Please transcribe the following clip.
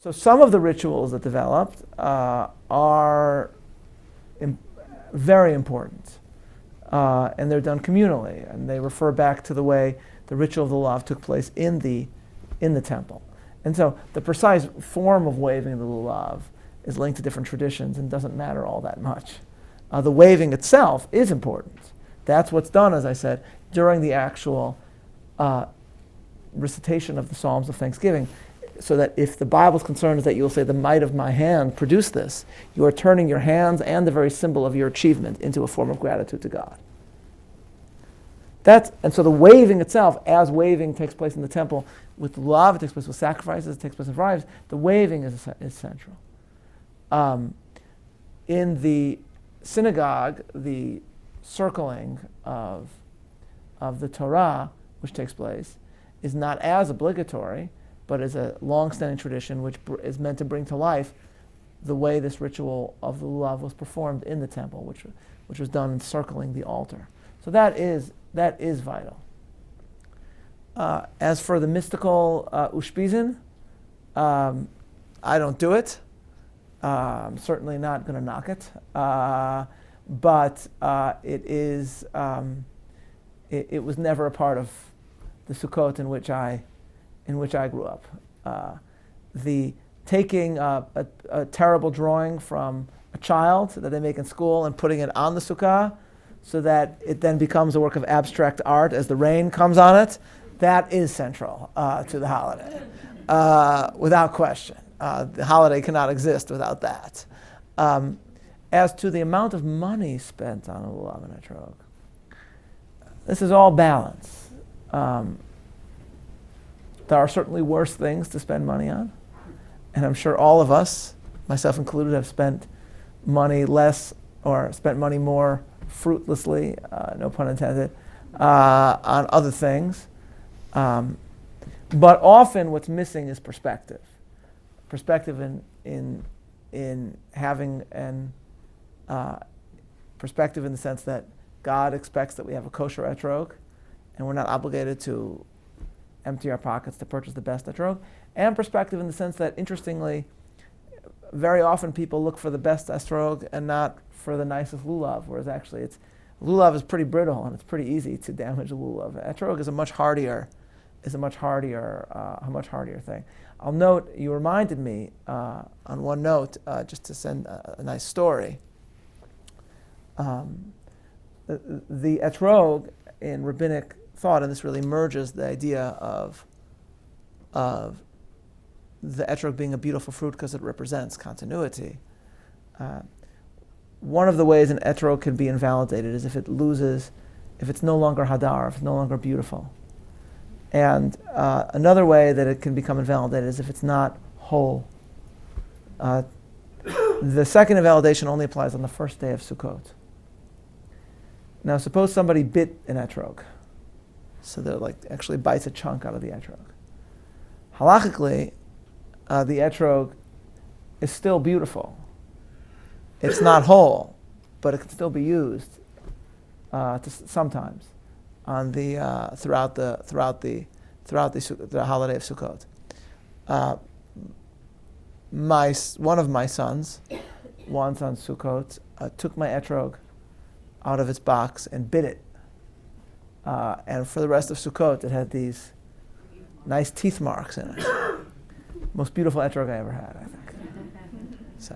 So some of the rituals that developed are very important, and they're done communally, and they refer back to the way the ritual of the Lulav took place in the temple. And so the precise form of waving the Lulav is linked to different traditions and doesn't matter all that much. The waving itself is important. That's what's done, as I said, during the actual recitation of the Psalms of Thanksgiving, so that if the Bible's concern is that you'll say, the might of my hand produced this, you are turning your hands and the very symbol of your achievement into a form of gratitude to God. And so the waving itself, as waving takes place in the temple, with the Lulav, it takes place with sacrifices, it takes place with varieties, the waving is central. In the synagogue, the circling of the Torah, which takes place, is not as obligatory, but is a long-standing tradition which is meant to bring to life the way this ritual of the Lulav was performed in the temple, which was done encircling the altar. So that is vital. As for the mystical ushpizin, I don't do it. I'm certainly not going to knock it, but it was never a part of the Sukkot in which I grew up. The taking a terrible drawing from a child that they make in school and putting it on the sukkah so that it then becomes a work of abstract art as the rain comes on it, that is central to the holiday, without question. The holiday cannot exist without that. As to the amount of money spent on a Lulav and Etrog, this is all balance. There are certainly worse things to spend money on, and I'm sure all of us, myself included, have spent money less or spent money more fruitlessly, no pun intended, on other things. But often what's missing is perspective. Perspective in having an perspective in the sense that God expects that we have a kosher etrog, and we're not obligated to empty our pockets to purchase the best etrog, and perspective in the sense that, interestingly, very often people look for the best etrog and not for the nicest lulav, whereas actually lulav is pretty brittle and it's pretty easy to damage a lulav. Etrog is a much hardier thing. I'll note, you reminded me on one note, just to send a nice story. The etrog in rabbinic thought, and this really merges the idea of the etrog being a beautiful fruit because it represents continuity. One of the ways an etrog can be invalidated is if it's no longer hadar, if it's no longer beautiful. And another way that it can become invalidated is if it's not whole. The second invalidation only applies on the first day of Sukkot. Now, suppose somebody bit an etrog, so they're actually bites a chunk out of the etrog. Halachically, the etrog is still beautiful. It's not whole, but it can still be used sometimes on the throughout the holiday of Sukkot. One of my sons, once on Sukkot, took my etrog out of its box and bit it. And for the rest of Sukkot, it had these nice teeth marks in it. Most beautiful etrog I ever had, I think. So.